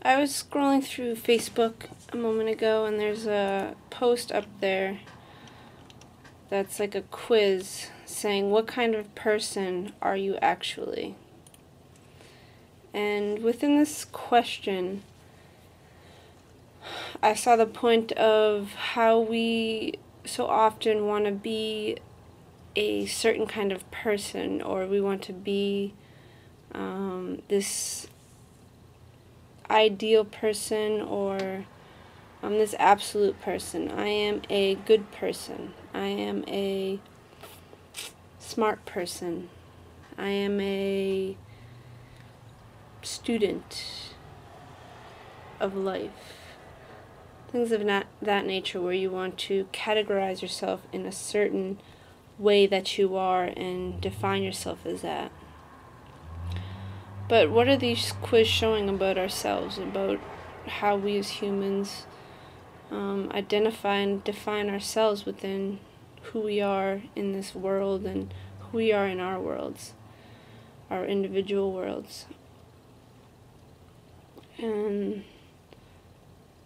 I was scrolling through Facebook a moment ago, and there's a post up there that's like a quiz saying, what kind of person are you actually? And within this question, I saw the point of how we so often want to be a certain kind of person, or we want to be this ideal person, or this absolute person. I am a good person. I am a smart person. I am a student of life. Things of that nature, where you want to categorize yourself in a certain way that you are and define yourself as that. But what are these quiz showing about ourselves, about how we as humans identify and define ourselves within who we are in this world and who we are in our worlds, our individual worlds? And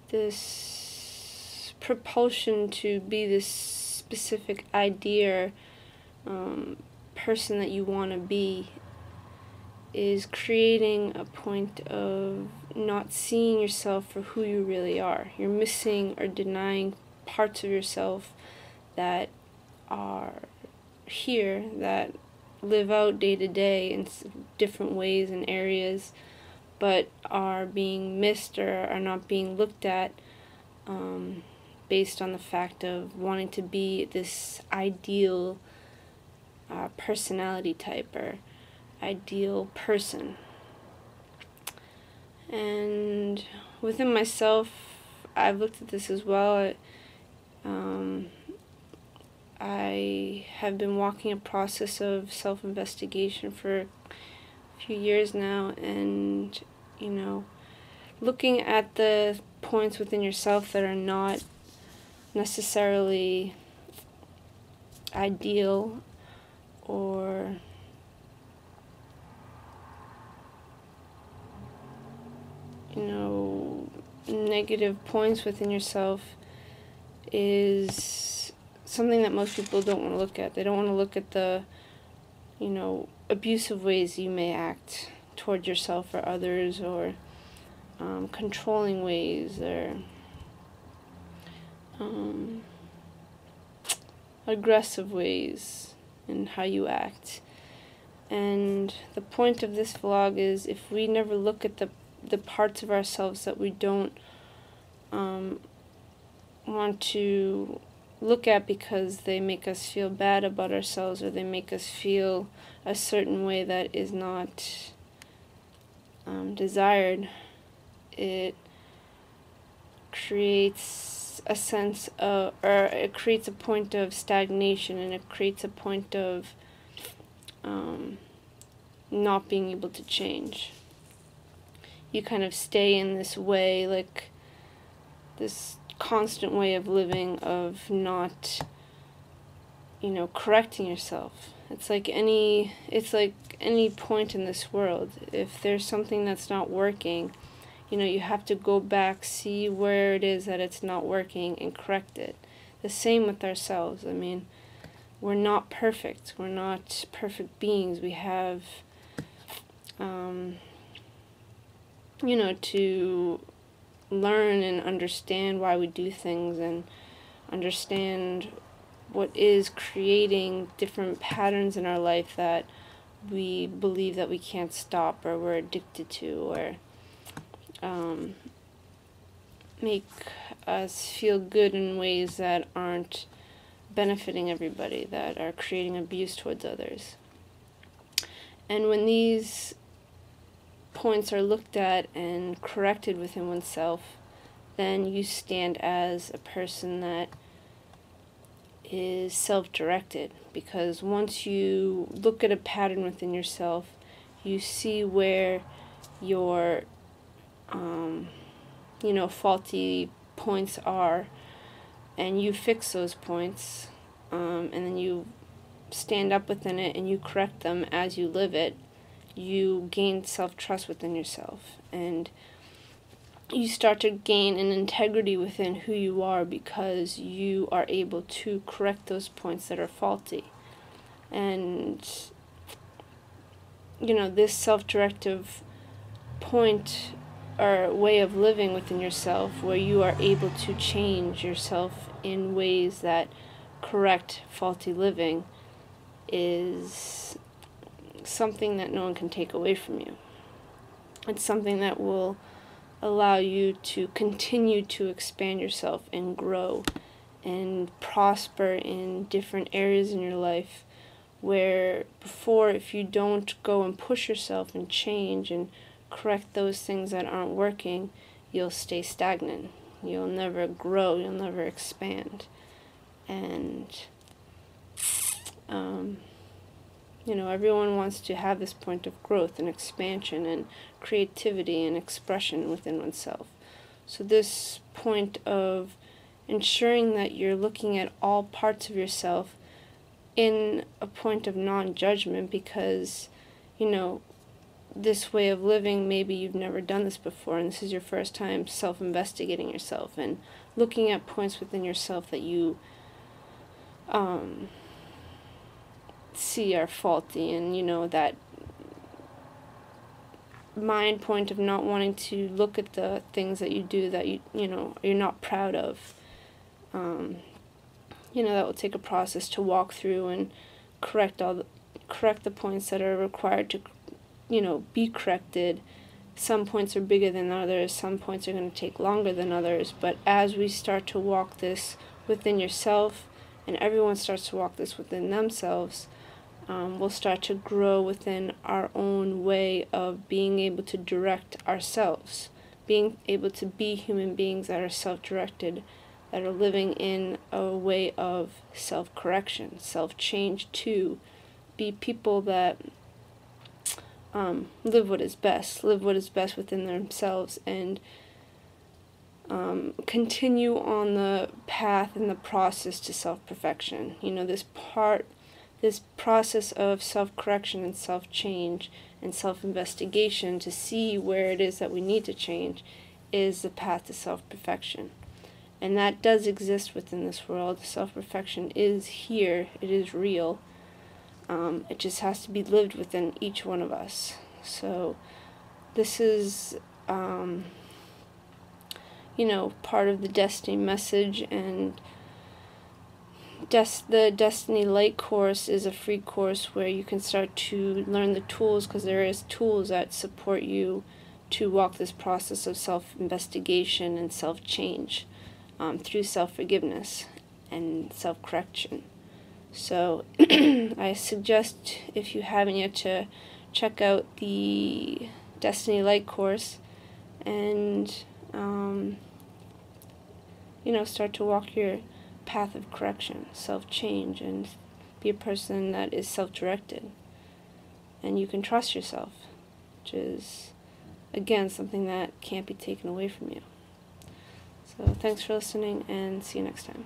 this propulsion to be this specific idea, person that you want to be, is creating a point of not seeing yourself for who you really are. You're missing or denying parts of yourself that are here, that live out day to day in different ways and areas, but are being missed or are not being looked at based on the fact of wanting to be this ideal personality type or ideal person. And within myself, I've looked at this as well. I have been walking a process of self-investigation for a few years now, and looking at the points within yourself that are not necessarily ideal or negative points within yourself is something that most people don't want to look at. They don't want to look at the abusive ways you may act toward yourself or others, or controlling ways, or aggressive ways in how you act. And the point of this vlog is, if we never look at the parts of ourselves that we don't want to look at because they make us feel bad about ourselves, or they make us feel a certain way that is not desired, it creates a sense of, or it creates a point of stagnation, and it creates a point of not being able to change. You kind of stay in this way, like this constant way of living, of not correcting yourself. It's like any point in this world. If there's something that's not working, you have to go back, see where it is that it's not working, and correct it. The same with ourselves. I mean, we're not perfect. We're not perfect beings. We have to learn and understand why we do things, and understand what is creating different patterns in our life that we believe that we can't stop, or we're addicted to, or make us feel good in ways that aren't benefiting everybody, that are creating abuse towards others. And when these points are looked at and corrected within oneself, then you stand as a person that is self-directed. Because once you look at a pattern within yourself, you see where your faulty points are, and you fix those points, and then you stand up within it and you correct them as you live it. You gain self-trust within yourself, and you start to gain an integrity within who you are, because you are able to correct those points that are faulty. And, this self-directive point or way of living within yourself, where you are able to change yourself in ways that correct faulty living, is something that no one can take away from you. It's something that will allow you to continue to expand yourself and grow and prosper in different areas in your life, where before, if you don't go and push yourself and change and correct those things that aren't working, you'll stay stagnant. You'll never grow. You'll never expand. And everyone wants to have this point of growth and expansion and creativity and expression within oneself. So this point of ensuring that you're looking at all parts of yourself in a point of non-judgment, because, this way of living, maybe you've never done this before, and this is your first time self-investigating yourself and looking at points within yourself that you see are faulty, and that mind point of not wanting to look at the things that you do that you're not proud of. That will take a process to walk through and correct the points that are required to be corrected. Some points are bigger than others, some points are going to take longer than others, but as we start to walk this within yourself, and everyone starts to walk this within themselves, we'll start to grow within our own way of being able to direct ourselves, being able to be human beings that are self-directed, that are living in a way of self-correction, self-change, to be people that live what is best within themselves, and continue on the path and the process to self-perfection. This process of self-correction and self-change and self-investigation to see where it is that we need to change is the path to self-perfection. And that does exist within this world. Self-perfection is here. It is real. It just has to be lived within each one of us. So this is, part of the Destiny message, and the Desteni Lite course is a free course where you can start to learn the tools, because there is tools that support you to walk this process of self-investigation and self-change through self-forgiveness and self-correction. So I suggest, if you haven't yet, to check out the Desteni Lite course and start to walk your path of correction, self-change, and be a person that is self-directed. And you can trust yourself, which is, again, something that can't be taken away from you. So thanks for listening, and see you next time.